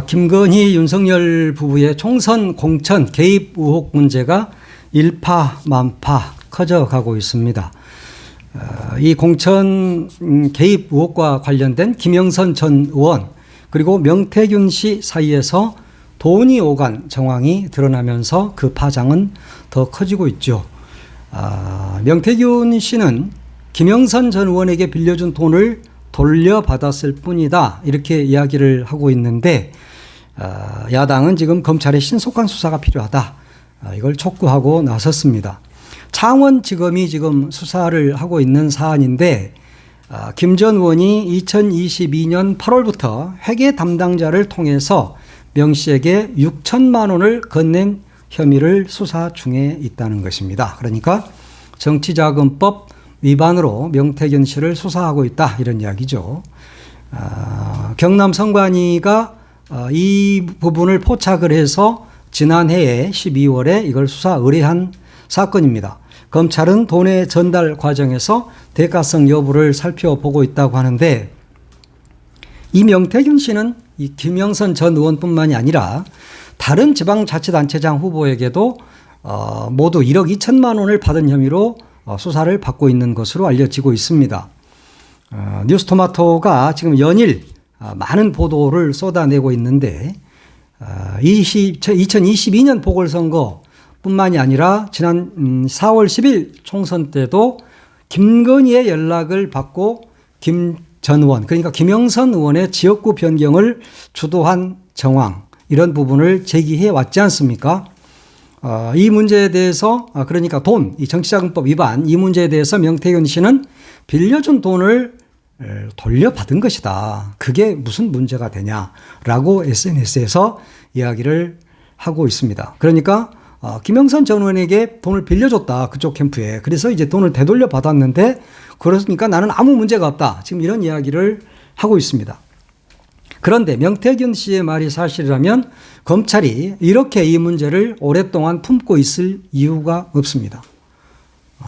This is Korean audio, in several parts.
김건희, 윤석열 부부의 총선 공천 개입 의혹 문제가 일파만파 커져가고 있습니다. 이 공천 개입 의혹과 관련된 김영선 전 의원 그리고 명태균 씨 사이에서 돈이 오간 정황이 드러나면서 그 파장은 더 커지고 있죠. 명태균 씨는 김영선 전 의원에게 빌려준 돈을 돌려받았을 뿐이다, 이렇게 이야기를 하고 있는데, 야당은 지금 검찰의 신속한 수사가 필요하다, 이걸 촉구하고 나섰습니다. 창원지검이 지금 수사를 하고 있는 사안인데, 김 전 의원이 2022년 8월부터 회계 담당자를 통해서 명 씨에게 6천만 원을 건넨 혐의를 수사 중에 있다는 것입니다. 그러니까 정치자금법 위반으로 명태균 씨를 수사하고 있다, 이런 이야기죠. 경남 선관위가 이 부분을 포착을 해서 지난해에 12월에 이걸 수사 의뢰한 사건입니다. 검찰은 돈의 전달 과정에서 대가성 여부를 살펴보고 있다고 하는데, 이 명태균 씨는 이 김영선 전 의원뿐만이 아니라 다른 지방자치단체장 후보에게도 모두 1억 2천만 원을 받은 혐의로 수사를 받고 있는 것으로 알려지고 있습니다. 뉴스토마토가 지금 연일 많은 보도를 쏟아내고 있는데, 2022년 보궐선거 뿐만이 아니라 지난 4월 10일 총선 때도 김건희의 연락을 받고 김 전 의원, 그러니까 김영선 의원의 지역구 변경을 주도한 정황, 이런 부분을 제기해 왔지 않습니까? 이 문제에 대해서, 그러니까 돈, 이 정치자금법 위반, 이 문제에 대해서 명태균 씨는 빌려준 돈을 돌려받은 것이다, 그게 무슨 문제가 되냐라고 SNS에서 이야기를 하고 있습니다. 그러니까 김영선 전 의원에게 돈을 빌려줬다, 그쪽 캠프에. 그래서 이제 돈을 되돌려 받았는데, 그렇습니까? 나는 아무 문제가 없다, 지금 이런 이야기를 하고 있습니다. 그런데 명태균 씨의 말이 사실이라면 검찰이 이렇게 이 문제를 오랫동안 품고 있을 이유가 없습니다.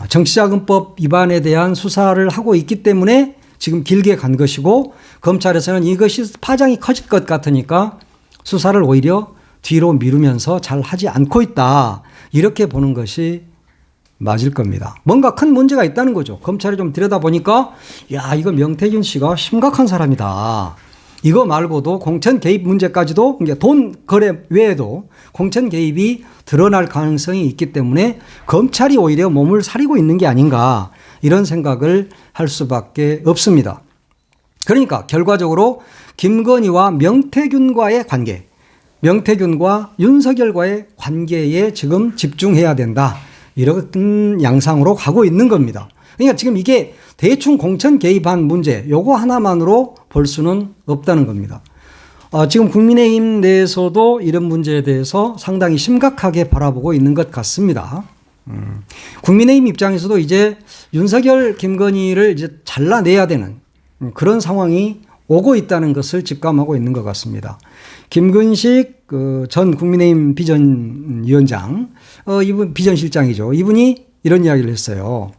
정치자금법 위반에 대한 수사를 하고 있기 때문에 지금 길게 간 것이고, 검찰에서는 이것이 파장이 커질 것 같으니까 수사를 오히려 뒤로 미루면서 잘 하지 않고 있다, 이렇게 보는 것이 맞을 겁니다. 뭔가 큰 문제가 있다는 거죠. 검찰이 좀 들여다보니까, 야, 이거 명태균 씨가 심각한 사람이다, 이거 말고도 공천 개입 문제까지도, 돈 거래 외에도 공천 개입이 드러날 가능성이 있기 때문에 검찰이 오히려 몸을 사리고 있는 게 아닌가, 이런 생각을 할 수밖에 없습니다. 그러니까 결과적으로 김건희와 명태균과의 관계, 명태균과 윤석열과의 관계에 지금 집중해야 된다, 이런 양상으로 가고 있는 겁니다. 그러니까 지금 이게 대충 공천 개입한 문제, 요거 하나만으로 볼 수는 없다는 겁니다. 지금 국민의힘 내에서도 이런 문제에 대해서 상당히 심각하게 바라보고 있는 것 같습니다. 국민의힘 입장에서도 이제 윤석열, 김건희를 이제 잘라내야 되는 그런 상황이 오고 있다는 것을 직감하고 있는 것 같습니다. 김근식 전 국민의힘 비전위원장, 이분 비전실장이죠. 이분이 이런 이야기를 했어요.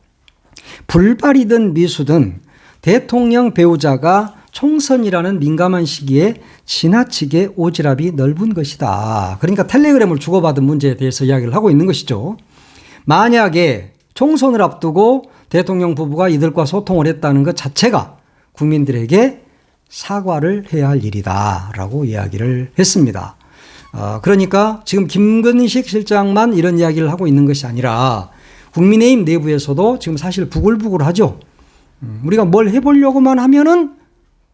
불발이든 미수든 대통령 배우자가 총선이라는 민감한 시기에 지나치게 오지랖이 넓은 것이다. 그러니까 텔레그램을 주고받은 문제에 대해서 이야기를 하고 있는 것이죠. 만약에 총선을 앞두고 대통령 부부가 이들과 소통을 했다는 것 자체가 국민들에게 사과를 해야 할 일이다, 라고 이야기를 했습니다. 그러니까 지금 김근식 실장만 이런 이야기를 하고 있는 것이 아니라 국민의힘 내부에서도 지금 사실 부글부글하죠. 우리가 뭘 해보려고만 하면은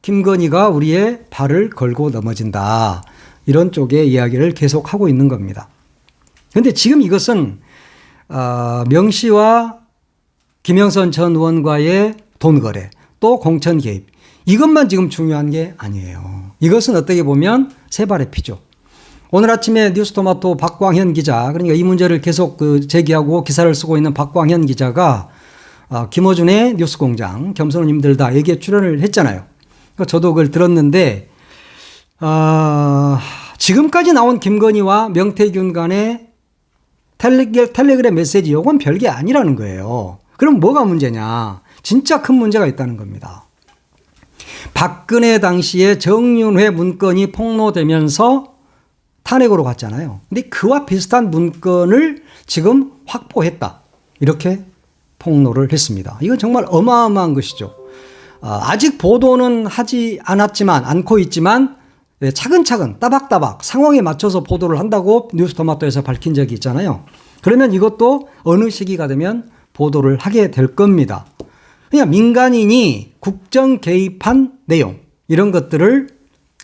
김건희가 우리의 발을 걸고 넘어진다, 이런 쪽의 이야기를 계속하고 있는 겁니다. 그런데 지금 이것은 명 씨와 김영선 전 의원과의 돈 거래, 또 공천 개입, 이것만 지금 중요한 게 아니에요. 이것은 어떻게 보면 세 발의 피죠. 오늘 아침에 뉴스토마토 박광현 기자, 그러니까 이 문제를 계속 제기하고 기사를 쓰고 있는 박광현 기자가 김어준의 뉴스공장, 겸손님들 다 여기에 출연을 했잖아요. 그러니까 저도 그걸 들었는데, 지금까지 나온 김건희와 명태균 간의 텔레그램 메시지, 이건 별게 아니라는 거예요. 그럼 뭐가 문제냐? 진짜 큰 문제가 있다는 겁니다. 박근혜 당시에 정윤회 문건이 폭로되면서 탄핵으로 갔잖아요. 근데 그와 비슷한 문건을 지금 확보했다. 이렇게 폭로를 했습니다. 이건 정말 어마어마한 것이죠. 아직 보도는 하지 않고 있지만 차근차근 따박따박 상황에 맞춰서 보도를 한다고 뉴스토마토에서 밝힌 적이 있잖아요. 그러면 이것도 어느 시기가 되면 보도를 하게 될 겁니다. 그냥 민간인이 국정 개입한 내용 이런 것들을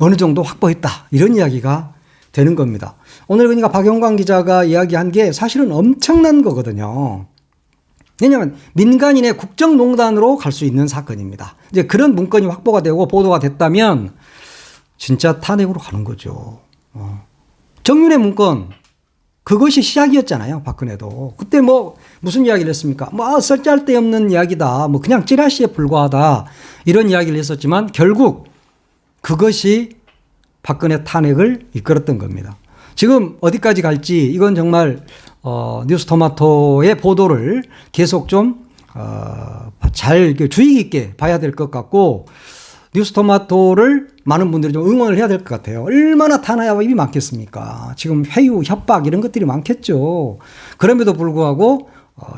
어느 정도 확보했다. 이런 이야기가 되는 겁니다. 오늘 그러니까 박영광 기자가 이야기한 게 사실은 엄청난 거거든요. 왜냐하면 민간인의 국정농단으로 갈 수 있는 사건입니다. 이제 그런 문건이 확보가 되고 보도가 됐다면 진짜 탄핵으로 가는 거죠. 정윤회 문건 그것이 시작이었잖아요. 박근혜도. 그때 뭐 무슨 이야기를 했습니까? 뭐 쓸데없는 이야기다. 뭐 그냥 찌라시에 불과하다. 이런 이야기를 했었지만 결국 그것이 박근혜 탄핵을 이끌었던 겁니다. 지금 어디까지 갈지 이건 정말 뉴스토마토의 보도를 계속 좀 잘 주의 깊게 봐야 될 것 같고 뉴스토마토를 많은 분들이 좀 응원을 해야 될 것 같아요. 얼마나 탄압이 많겠습니까? 지금 회유, 협박 이런 것들이 많겠죠. 그럼에도 불구하고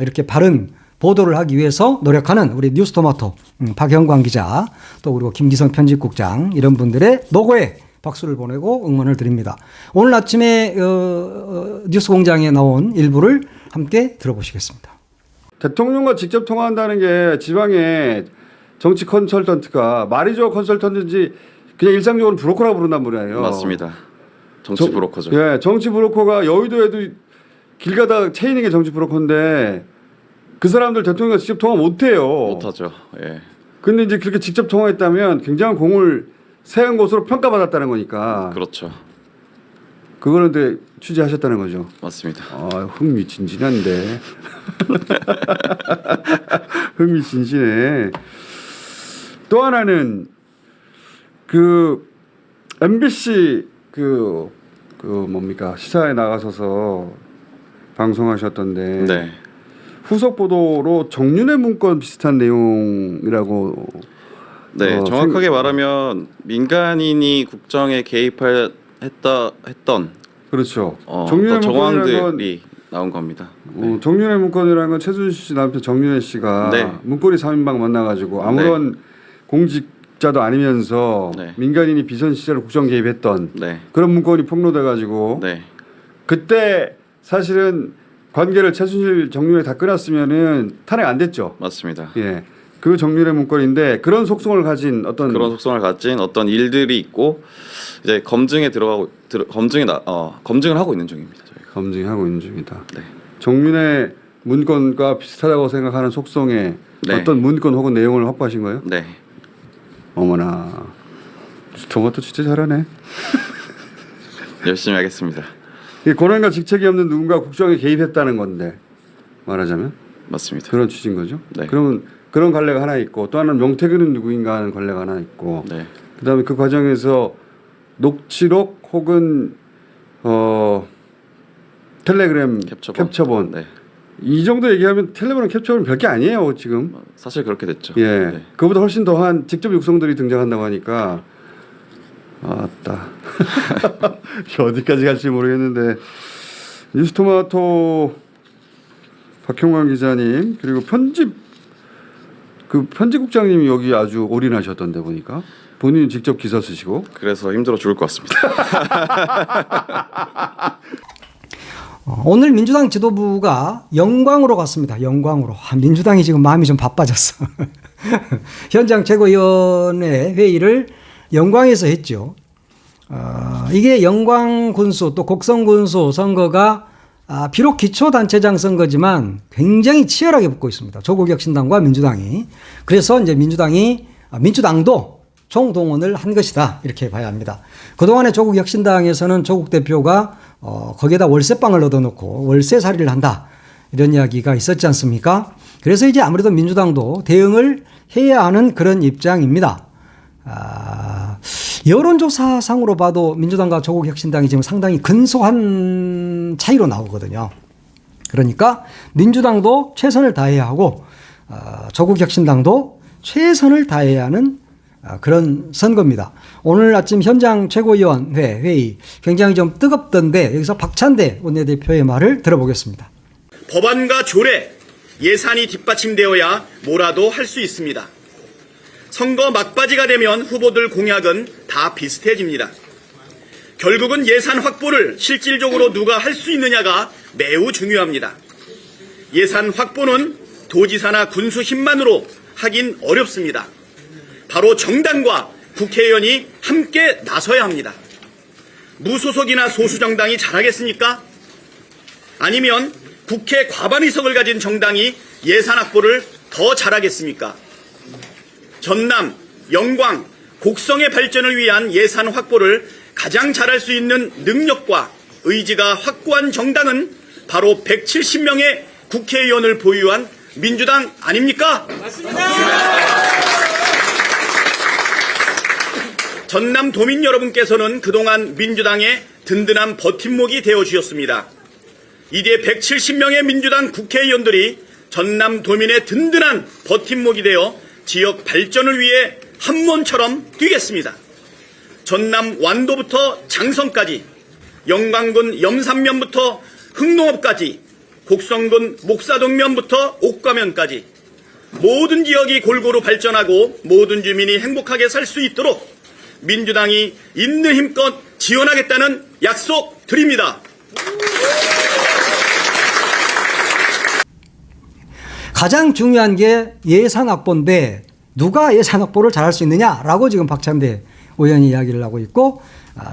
이렇게 바른 보도를 하기 위해서 노력하는 우리 뉴스토마토 박영광 기자 또 그리고 김기성 편집국장 이런 분들의 노고에 박수를 보내고 응원을 드립니다. 오늘 아침에 뉴스공장에 나온 일부를 함께 들어보시겠습니다. 대통령과 직접 통화한다는 게 지방의 정치 컨설턴트가 말이죠 컨설턴트인지 그냥 일상적으로 브로커라고 부른단 말이에요. 맞습니다. 정치 브로커죠. 예, 정치 브로커가 여의도에도 길 가다 채이는 게 정치 브로커인데 그 사람들 대통령과 직접 통화 못해요. 못하죠. 예. 근데 이제 그렇게 직접 통화했다면 굉장한 공을 세운 것으로 평가받았다는 거니까. 그렇죠. 그거는 근데 취재하셨다는 거죠. 맞습니다. 흥미진진한데. 흥미진진해. 또 하나는 그 MBC 뭡니까 시사에 나가셔서 방송하셨던데 네. 후속 보도로 정윤회 문건 비슷한 내용이라고. 네, 정확하게 말하면 민간인이 국정에 했던 그렇죠. 정윤회 정황들이 나온 겁니다. 네. 정윤회 문건이라는 건 최순실 씨 남편 정윤회 씨가 네. 문고리 3인방 만나가지고 아무런 네. 공직자도 아니면서 네. 민간인이 비선 시절 국정 개입했던 네. 그런 문건이 폭로돼가지고 네. 그때 사실은 관계를 최순실 정윤회 다 끊었으면은 탄핵 안 됐죠. 맞습니다. 예. 그 정윤회 문건인데 그런 속성을 가진 어떤 일들이 있고 이제 검증을 하고 있는 중입니다. 저희가. 검증하고 있는 중이다. 네. 정윤회 문건과 비슷하다고 생각하는 속성의 네. 어떤 문건 혹은 내용을 확보하신 거예요? 네. 어머나, 토마토 진짜 잘하네. 열심히 하겠습니다. 권한과 직책이 없는 누군가 국정에 개입했다는 건데 말하자면 맞습니다. 그런 취지인 거죠. 네. 그러면 그런 관례가 하나 있고 또 하나는 명태균은 누구인가 하는 관례가 하나 있고 네. 그다음에 그 과정에서 녹취록 혹은 텔레그램 캡처본 네. 이 정도 얘기하면 텔레그램 캡처본 별게 아니에요 지금. 사실 그렇게 됐죠. 예, 네. 그보다 훨씬 더한 직접 육성들이 등장한다고 하니까 아따 어디까지 갈지 모르겠는데 뉴스토마토 박형광 기자님 그리고 편집국장님이 여기 아주 올인하셨던데 보니까 본인이 직접 기사 쓰시고 그래서 힘들어 죽을 것 같습니다. 오늘 민주당 지도부가 영광으로 갔습니다. 영광으로. 민주당이 지금 마음이 좀 바빠졌어. 현장 최고위원회 회의를 영광에서 했죠. 이게 영광군수 또 곡성군수 선거가 비록 기초단체장 선거지만 굉장히 치열하게 붙고 있습니다. 조국혁신당과 민주당이. 그래서 이제 민주당도 총동원을 한 것이다. 이렇게 봐야 합니다. 그동안에 조국혁신당에서는 조국 대표가 거기에다 월세방을 얻어놓고 월세살이를 한다. 이런 이야기가 있었지 않습니까? 그래서 이제 아무래도 민주당도 대응을 해야 하는 그런 입장입니다. 여론조사상으로 봐도 민주당과 조국혁신당이 지금 상당히 근소한 차이로 나오거든요. 그러니까 민주당도 최선을 다해야 하고 조국혁신당도 최선을 다해야 하는 그런 선거입니다. 오늘 아침 현장 최고위원회 회의 굉장히 좀 뜨겁던데 여기서 박찬대 원내대표의 말을 들어보겠습니다. 법안과 조례, 예산이 뒷받침되어야 뭐라도 할 수 있습니다. 선거 막바지가 되면 후보들 공약은 다 비슷해집니다. 결국은 예산 확보를 실질적으로 누가 할 수 있느냐가 매우 중요합니다. 예산 확보는 도지사나 군수 힘만으로 하긴 어렵습니다. 바로 정당과 국회의원이 함께 나서야 합니다. 무소속이나 소수정당이 잘하겠습니까? 아니면 국회 과반 의석을 가진 정당이 예산 확보를 더 잘하겠습니까? 전남, 영광, 곡성의 발전을 위한 예산 확보를 가장 잘할 수 있는 능력과 의지가 확고한 정당은 바로 170명의 국회의원을 보유한 민주당 아닙니까? 맞습니다. 전남 도민 여러분께서는 그동안 민주당의 든든한 버팀목이 되어주셨습니다. 이제 170명의 민주당 국회의원들이 전남 도민의 든든한 버팀목이 되어 지역 발전을 위해 한몬처럼 뛰겠습니다. 전남 완도부터 장성까지, 영광군 염산면부터 흑농업까지, 곡성군 목사동면부터 옥과면까지 모든 지역이 골고루 발전하고 모든 주민이 행복하게 살 수 있도록 민주당이 있는 힘껏 지원하겠다는 약속 드립니다. 가장 중요한 게 예산 확보인데 누가 예산 확보를 잘할 수 있느냐라고 지금 박찬대 의원이 이야기를 하고 있고,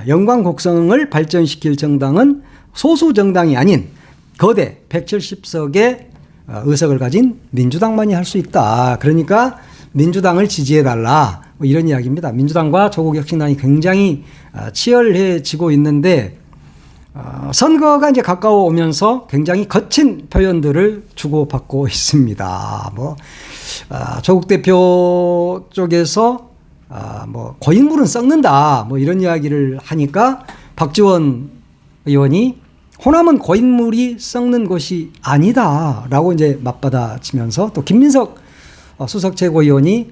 영광 곡성을 발전시킬 정당은 소수 정당이 아닌 거대 170석의 의석을 가진 민주당만이 할 수 있다. 그러니까 민주당을 지지해달라, 뭐 이런 이야기입니다. 민주당과 조국혁신당이 굉장히 치열해지고 있는데 선거가 이제 가까워 오면서 굉장히 거친 표현들을 주고받고 있습니다. 조국 대표 쪽에서 고인물은 썩는다, 뭐 이런 이야기를 하니까 박지원 의원이 호남은 고인물이 썩는 것이 아니다라고 이제 맞받아치면서, 또 김민석 수석 최고위원이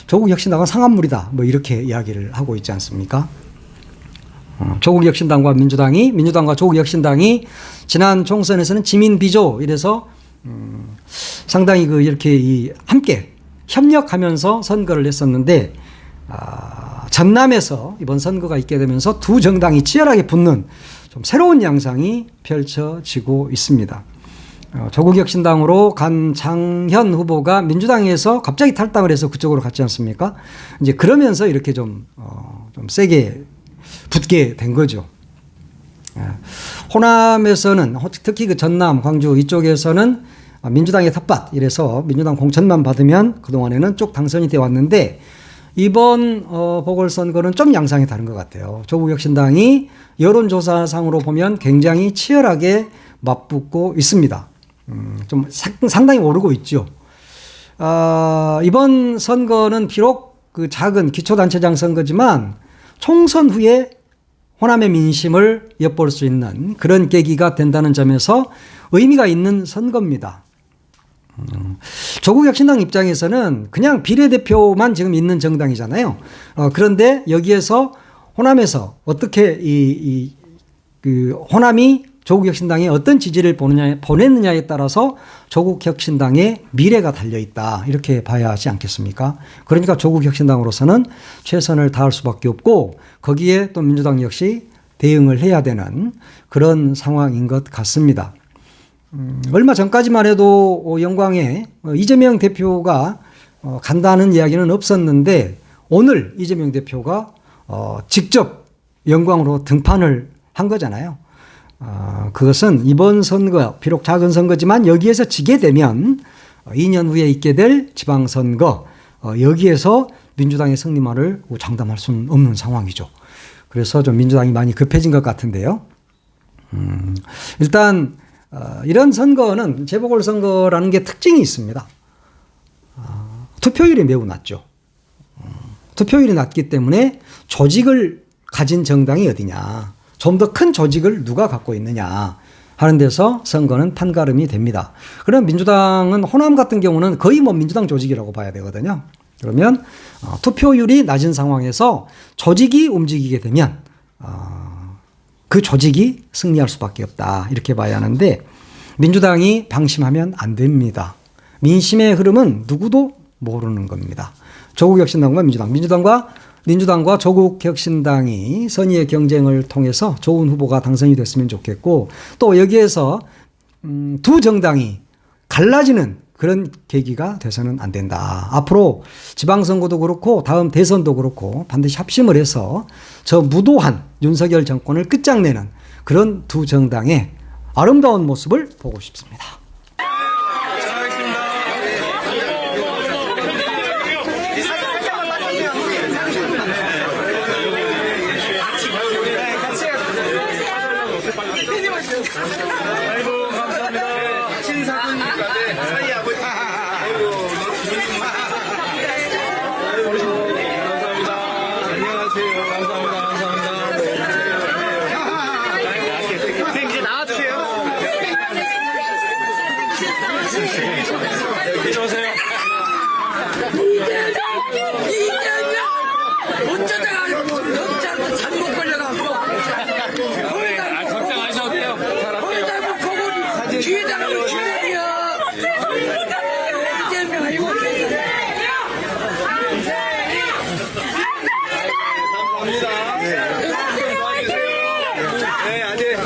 조국혁신당은 상한물이다, 뭐 이렇게 이야기를 하고 있지 않습니까? 조국혁신당과 민주당과 조국혁신당이 지난 총선에서는 지민 비조 이래서 상당히 이렇게 함께 협력하면서 선거를 했었는데, 전남에서 이번 선거가 있게 되면서 두 정당이 치열하게 붙는 좀 새로운 양상이 펼쳐지고 있습니다. 조국혁신당으로 간 장현 후보가 민주당에서 갑자기 탈당을 해서 그쪽으로 갔지 않습니까? 이제 그러면서 이렇게 좀 세게 붙게 된 거죠. 호남에서는 특히 전남, 광주 이쪽에서는 민주당의 텃밭 이래서 민주당 공천만 받으면 그동안에는 쭉 당선이 되어 왔는데, 이번 보궐선거는 좀 양상이 다른 것 같아요. 조국혁신당이 여론조사상으로 보면 굉장히 치열하게 맞붙고 있습니다. 좀 상당히 오르고 있죠. 이번 선거는 비록 작은 기초단체장 선거지만 총선 후에 호남의 민심을 엿볼 수 있는 그런 계기가 된다는 점에서 의미가 있는 선거입니다. 조국혁신당 입장에서는 그냥 비례대표만 지금 있는 정당이잖아요. 그런데 여기에서 호남에서 어떻게 호남이 조국혁신당에 어떤 지지를 보냈느냐에 따라서 조국혁신당의 미래가 달려있다, 이렇게 봐야 하지 않겠습니까? 그러니까 조국혁신당으로서는 최선을 다할 수밖에 없고, 거기에 또 민주당 역시 대응을 해야 되는 그런 상황인 것 같습니다. 얼마 전까지만 해도 영광에 이재명 대표가 간다는 이야기는 없었는데, 오늘 이재명 대표가 직접 영광으로 등판을 한 거잖아요. 그것은 이번 선거, 비록 작은 선거지만 여기에서 지게 되면 2년 후에 있게 될 지방선거, 여기에서 민주당의 승리만을 장담할 수는 없는 상황이죠. 그래서 좀 민주당이 많이 급해진 것 같은데요. 일단 이런 선거는 재보궐선거라는 게 특징이 있습니다. 투표율이 매우 낮죠. 투표율이 낮기 때문에 조직을 가진 정당이 어디냐, 좀 더 큰 조직을 누가 갖고 있느냐 하는 데서 선거는 판가름이 됩니다. 그럼 민주당은 호남 같은 경우는 거의 민주당 조직이라고 봐야 되거든요. 그러면 투표율이 낮은 상황에서 조직이 움직이게 되면 그 조직이 승리할 수밖에 없다. 이렇게 봐야 하는데 민주당이 방심하면 안 됩니다. 민심의 흐름은 누구도 모르는 겁니다. 조국혁신당과 민주당과 조국혁신당이 선의의 경쟁을 통해서 좋은 후보가 당선이 됐으면 좋겠고 또 여기에서 두 정당이 갈라지는 그런 계기가 돼서는 안 된다. 앞으로 지방선거도 그렇고 다음 대선도 그렇고 반드시 합심을 해서 저 무도한 윤석열 정권을 끝장내는 그런 두 정당의 아름다운 모습을 보고 싶습니다. 아이고 감사합니다. 친사분이니까 사이 아버지. 아이고 감사합니다. 안녕하세요. 감사합니다. 선생님 이제 나와주세요. 들어오세요. 어쩌다가 영장 잘못 걸려가지고 걱정하셔도 돼요. 거기다 거기 뒤에다가 기다려 이재명 아니고 네, 앉으세요.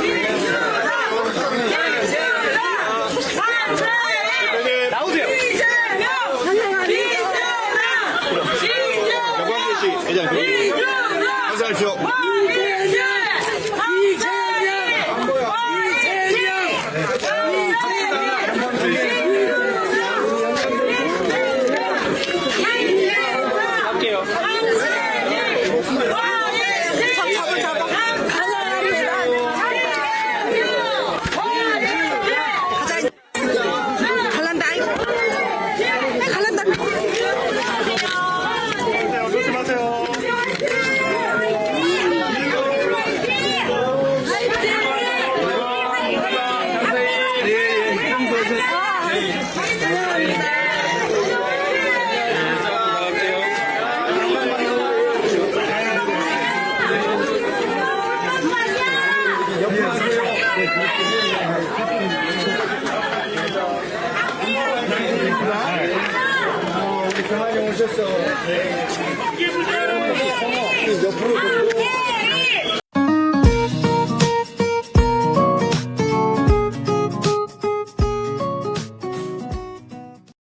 나오세요. 이재명 우리 그만이 오셨어. 옆으로